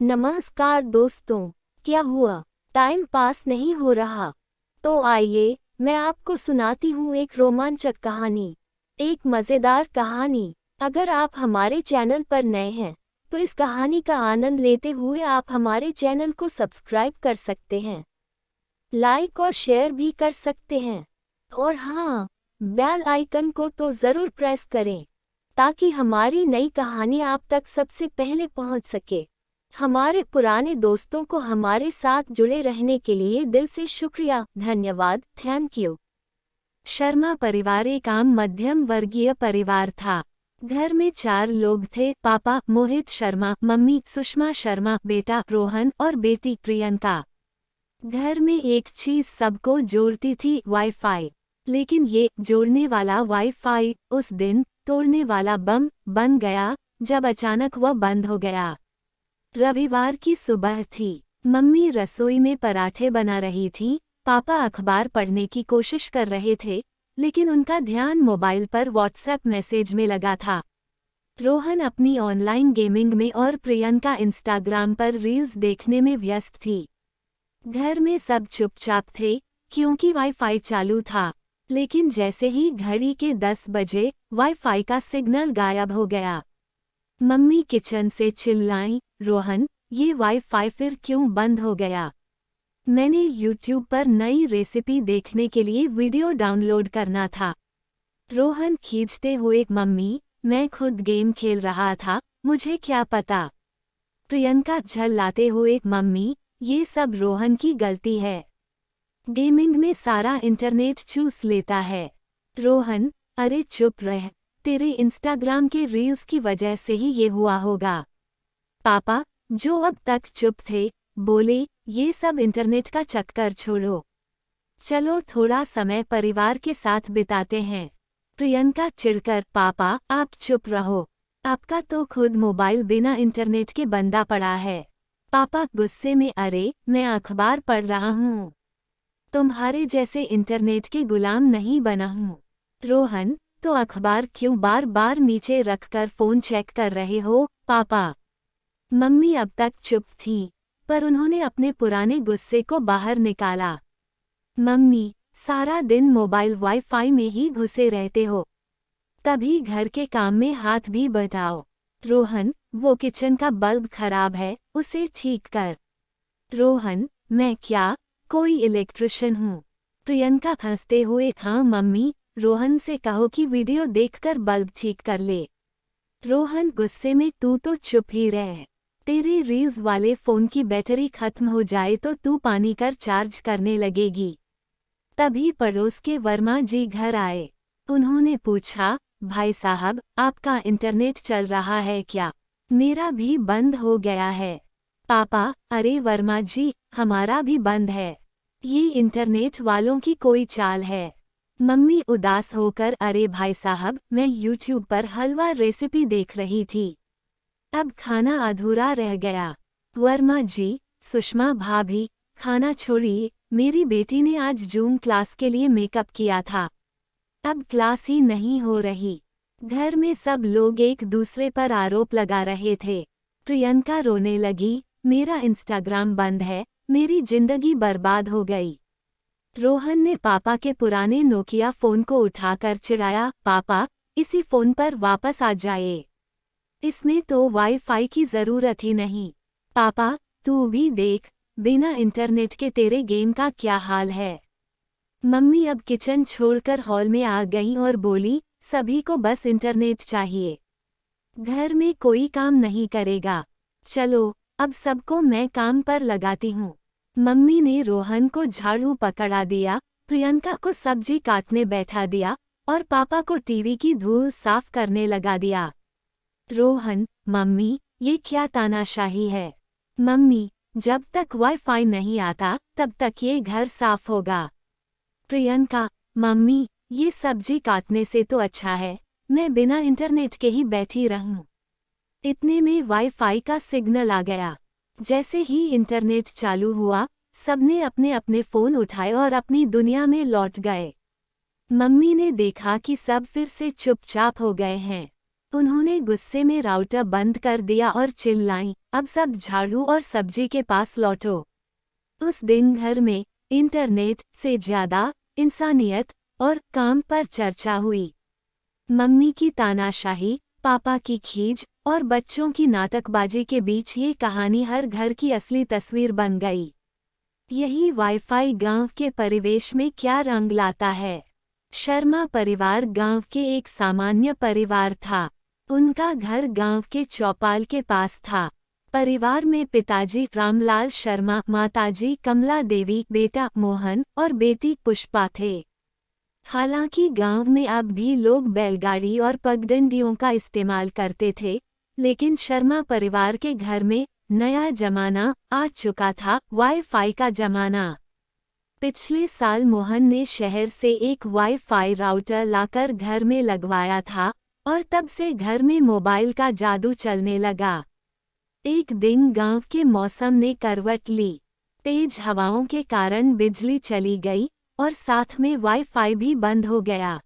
नमस्कार दोस्तों, क्या हुआ? टाइम पास नहीं हो रहा? तो आइए, मैं आपको सुनाती हूँ एक रोमांचक कहानी, एक मज़ेदार कहानी। अगर आप हमारे चैनल पर नए हैं, तो इस कहानी का आनंद लेते हुए आप हमारे चैनल को सब्सक्राइब कर सकते हैं, लाइक और शेयर भी कर सकते हैं। और हाँ, बेल आइकन को तो ज़रूर प्रेस करें, ताकि हमारी नई कहानी आप तक सबसे पहले पहुँच सके। हमारे पुराने दोस्तों को हमारे साथ जुड़े रहने के लिए दिल से शुक्रिया, धन्यवाद, थैंक यू। शर्मा परिवार एक आम मध्यम वर्गीय परिवार था। घर में 4 लोग थे, पापा मोहित शर्मा, मम्मी सुषमा शर्मा, बेटा रोहन और बेटी प्रियंका। घर में एक चीज सबको जोड़ती थी, वाईफाई। लेकिन ये जोड़ने वाला वाईफाई उस दिन तोड़ने वाला बम बन गया जब अचानक वह बंद हो गया। रविवार की सुबह थी। मम्मी रसोई में पराठे बना रही थी, पापा अखबार पढ़ने की कोशिश कर रहे थे, लेकिन उनका ध्यान मोबाइल पर व्हाट्सएप मैसेज में लगा था। रोहन अपनी ऑनलाइन गेमिंग में और प्रियंका इंस्टाग्राम पर रील्स देखने में व्यस्त थी। घर में सब चुपचाप थे, क्योंकि वाईफाई चालू था। लेकिन जैसे ही घड़ी के 10 बजे वाईफाई का सिग्नल गायब हो गया। मम्मी किचन से चिल्लाईं, रोहन, ये वाईफाई फिर क्यों बंद हो गया? मैंने यूट्यूब पर नई रेसिपी देखने के लिए वीडियो डाउनलोड करना था। रोहन खींचते हुए, मम्मी, मैं खुद गेम खेल रहा था, मुझे क्या पता? प्रियंका झल्लाते हुए, मम्मी, ये सब रोहन की गलती है। गेमिंग में सारा इंटरनेट चूस लेता है। रोहन, अरे चुप रह, तेरे इंस्टाग्राम के रील्स की वजह से ही ये हुआ होगा। पापा, जो अब तक चुप थे, बोले, ये सब इंटरनेट का चक्कर छोड़ो, चलो थोड़ा समय परिवार के साथ बिताते हैं। प्रियंका चिढ़कर, पापा आप चुप रहो, आपका तो खुद मोबाइल बिना इंटरनेट के बंदा पड़ा है। पापा गुस्से में, अरे मैं अखबार पढ़ रहा हूँ, तुम्हारे जैसे इंटरनेट के गुलाम नहीं बना हूँ। रोहन, तो अखबार क्यों बार बार नीचे रखकर फोन चेक कर रहे हो? पापा। मम्मी अब तक चुप थी, पर उन्होंने अपने पुराने गुस्से को बाहर निकाला। मम्मी, सारा दिन मोबाइल वाईफाई में ही घुसे रहते हो, तभी घर के काम में हाथ भी बटाओ। रोहन, वो किचन का बल्ब खराब है, उसे ठीक कर। रोहन, मैं क्या कोई इलेक्ट्रिशियन हूँ? प्रियंका हंसते हुए, हाँ मम्मी, रोहन से कहो कि वीडियो देखकर बल्ब ठीक कर ले। रोहन गुस्से में, तू तो चुप ही रह, तेरे रील्स वाले फोन की बैटरी खत्म हो जाए तो तू पानी कर चार्ज करने लगेगी। तभी पड़ोस के वर्मा जी घर आए। उन्होंने पूछा, भाई साहब, आपका इंटरनेट चल रहा है क्या? मेरा भी बंद हो गया है। पापा, अरे वर्मा जी, हमारा भी बंद है, ये इंटरनेट वालों की कोई चाल है। मम्मी उदास होकर, अरे भाई साहब, मैं यूट्यूब पर हलवा रेसिपी देख रही थी, अब खाना अधूरा रह गया। वर्मा जी, सुषमा भाभी, खाना छोड़िए, मेरी बेटी ने आज जूम क्लास के लिए मेकअप किया था, अब क्लास ही नहीं हो रही। घर में सब लोग एक दूसरे पर आरोप लगा रहे थे। प्रियंका रोने लगी, मेरा इंस्टाग्राम बंद है, मेरी जिंदगी बर्बाद हो गई। रोहन ने पापा के पुराने नोकिया फोन को उठाकर चिढ़ाया, पापा, इसी फोन पर वापस आ जाइए, इसमें तो वाईफाई की जरूरत ही नहीं। पापा, तू भी देख, बिना इंटरनेट के तेरे गेम का क्या हाल है। मम्मी अब किचन छोड़कर हॉल में आ गईं और बोली, सभी को बस इंटरनेट चाहिए, घर में कोई काम नहीं करेगा, चलो अब सबको मैं काम पर लगाती हूँ। मम्मी ने रोहन को झाड़ू पकड़ा दिया, प्रियंका को सब्जी काटने बैठा दिया और पापा को टीवी की धूल साफ करने लगा दिया। रोहन, मम्मी, ये क्या तानाशाही है? मम्मी, जब तक वाईफाई नहीं आता तब तक ये घर साफ होगा। प्रियंका, मम्मी, ये सब्जी काटने से तो अच्छा है मैं बिना इंटरनेट के ही बैठी रहूं। इतने में वाईफाई का सिग्नल आ गया। जैसे ही इंटरनेट चालू हुआ, सबने अपने अपने फोन उठाए और अपनी दुनिया में लौट गए। मम्मी ने देखा कि सब फिर से चुपचाप हो गए हैं। उन्होंने गुस्से में राउटर बंद कर दिया और चिल्लाईं, अब सब झाड़ू और सब्जी के पास लौटो। उस दिन घर में इंटरनेट से ज्यादा इंसानियत और काम पर चर्चा हुई। मम्मी की तानाशाही, पापा की खीज और बच्चों की नाटकबाजी के बीच ये कहानी हर घर की असली तस्वीर बन गई। यही वाईफाई गांव के परिवेश में क्या रंग लाता है। शर्मा परिवार गांव के एक सामान्य परिवार था। उनका घर गांव के चौपाल के पास था। परिवार में पिताजी रामलाल शर्मा, माताजी कमला देवी, बेटा मोहन और बेटी पुष्पा थे। हालांकि गांव में अब भी लोग बैलगाड़ी और पगडंडियों का इस्तेमाल करते थे, लेकिन शर्मा परिवार के घर में नया जमाना आ चुका था, वाईफाई का जमाना। पिछले साल मोहन ने शहर से एक वाईफाई राउटर लाकर घर में लगवाया था और तब से घर में मोबाइल का जादू चलने लगा। एक दिन गांव के मौसम ने करवट ली। तेज हवाओं के कारण बिजली चली गई और साथ में वाईफाई भी बंद हो गया।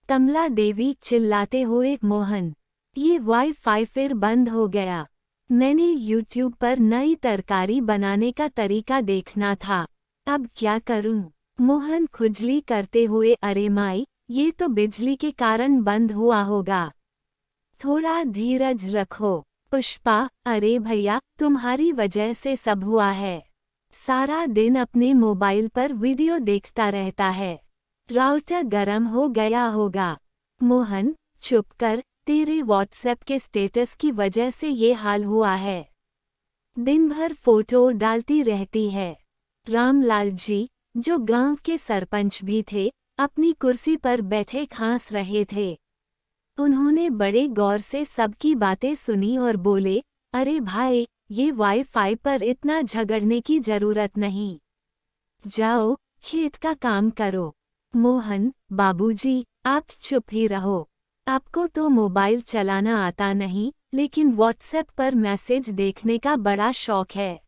कमला देवी चिल्लाते हुए, मोहन, ये वाईफाई फिर बंद हो गया। मैंने यूट्यूब पर नई तरकारी बनाने का तरीका देखना था, अब क्या करूं? मोहन खुजली करते हुए, अरे माई, ये तो बिजली के कारण बंद हुआ होगा, थोड़ा धीरज रखो। पुष्पा, अरे भैया, तुम्हारी वजह से सब हुआ है। सारा दिन अपने मोबाइल पर वीडियो देखता रहता है, राउटर गर्म हो गया होगा। मोहन, चुप कर, तेरे व्हाट्सएप के स्टेटस की वजह से ये हाल हुआ है। दिन भर फोटो डालती रहती है। रामलाल जी, जो गांव के सरपंच भी थे, अपनी कुर्सी पर बैठे खांस रहे थे। उन्होंने बड़े गौर से सबकी बातें सुनी और बोले, अरे भाई, ये वाईफाई पर इतना झगड़ने की जरूरत नहीं। जाओ, खेत का काम करो। मोहन, बाबूजी, आप चुप ही रहो। आपको तो मोबाइल चलाना आता नहीं, लेकिन व्हाट्सएप पर मैसेज देखने का बड़ा शौक है।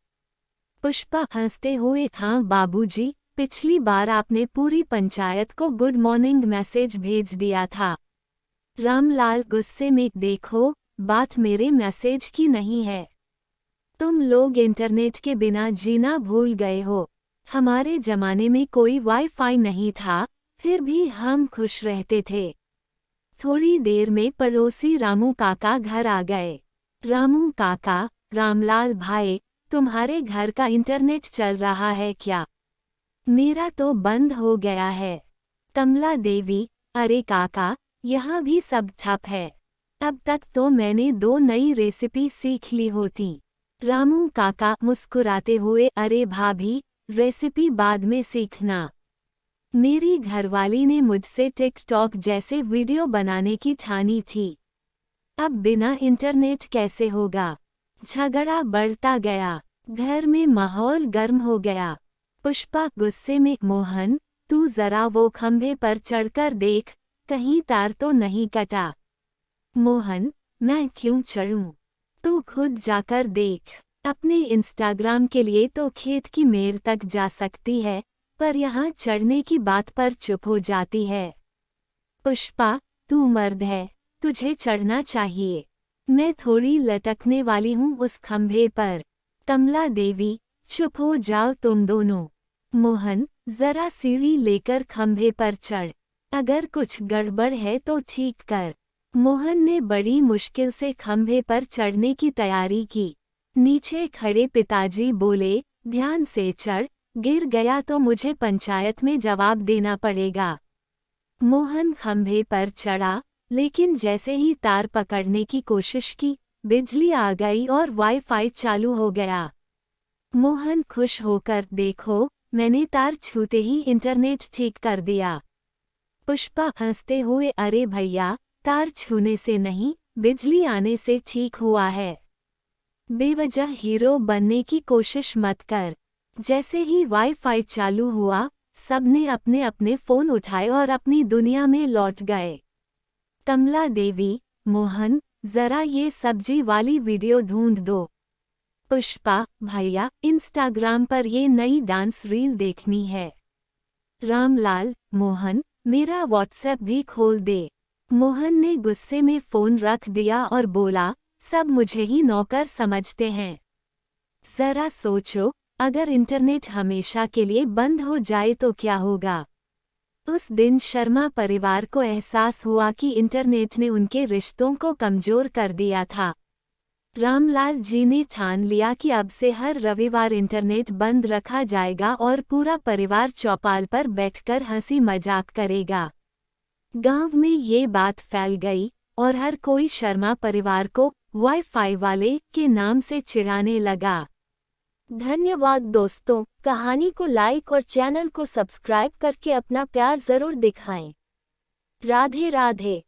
पुष्पा हंसते हुए, हाँ बाबूजी, पिछली बार आपने पूरी पंचायत को गुड मॉर्निंग मैसेज भेज दिया था। रामलाल गुस्से में, देखो, बात मेरे मैसेज की नहीं है। तुम लोग इंटरनेट के बिना जीना भूल गए हो। हमारे जमाने में कोई वाईफाई नहीं था, फिर भी हम खुश रहते थे। थोड़ी देर में पड़ोसी रामू काका घर आ गए। रामू काका, रामलाल भाई, तुम्हारे घर का इंटरनेट चल रहा है क्या? मेरा तो बंद हो गया है। कमला देवी, अरे काका, यहाँ भी सब ठप है। अब तक तो मैंने 2 नई रेसिपी सीख ली होती। रामू काका मुस्कुराते हुए, अरे भाभी, रेसिपी बाद में सीखना। मेरी घरवाली ने मुझसे टिकटॉक जैसे वीडियो बनाने की ठानी थी। अब बिना इंटरनेट कैसे होगा? झगड़ा बढ़ता गया, घर में माहौल गर्म हो गया। पुष्पा गुस्से में, मोहन, तू जरा वो खंभे पर चढ़कर देख, कहीं तार तो नहीं कटा। मोहन, मैं क्यों चढ़ूं? तू खुद जाकर देख। अपने इंस्टाग्राम के लिए तो खेत की मेड़ तक जा सकती है, पर यहाँ चढ़ने की बात पर चुप हो जाती है। पुष्पा, तू मर्द है, तुझे चढ़ना चाहिए। मैं थोड़ी लटकने वाली हूँ उस खंभे पर। कमला देवी, चुप हो जाओ तुम दोनों। मोहन, जरा सीढ़ी लेकर खंभे पर चढ़, अगर कुछ गड़बड़ है तो ठीक कर। मोहन ने बड़ी मुश्किल से खंभे पर चढ़ने की तैयारी की। नीचे खड़े पिताजी बोले, ध्यान से चढ़, गिर गया तो मुझे पंचायत में जवाब देना पड़ेगा। मोहन खंभे पर चढ़ा, लेकिन जैसे ही तार पकड़ने की कोशिश की, बिजली आ गई और वाईफाई चालू हो गया। मोहन खुश होकर, देखो, मैंने तार छूते ही इंटरनेट ठीक कर दिया। पुष्पा हंसते हुए, अरे भैया, तार छूने से नहीं, बिजली आने से ठीक हुआ है। बेवजह हीरो बनने की कोशिश मत कर। जैसे ही वाईफाई चालू हुआ, सबने अपने अपने फोन उठाए और अपनी दुनिया में लौट गए। कमला देवी, मोहन, जरा ये सब्जी वाली वीडियो ढूंढ दो। पुष्पा, भैया, इंस्टाग्राम पर ये नई डांस रील देखनी है। रामलाल, मोहन, मेरा व्हाट्सएप भी खोल दे। मोहन ने गुस्से में फोन रख दिया और बोला, सब मुझे ही नौकर समझते हैं। जरा सोचो, अगर इंटरनेट हमेशा के लिए बंद हो जाए तो क्या होगा। उस दिन शर्मा परिवार को एहसास हुआ कि इंटरनेट ने उनके रिश्तों को कमजोर कर दिया था। रामलाल जी ने ठान लिया कि अब से हर रविवार इंटरनेट बंद रखा जाएगा और पूरा परिवार चौपाल पर बैठकर हंसी मजाक करेगा। गांव में ये बात फैल गई और हर कोई शर्मा परिवार को वाईफाई वाले के नाम से चिढ़ाने लगा। धन्यवाद दोस्तों, कहानी को लाइक और चैनल को सब्सक्राइब करके अपना प्यार जरूर दिखाएं। राधे राधे।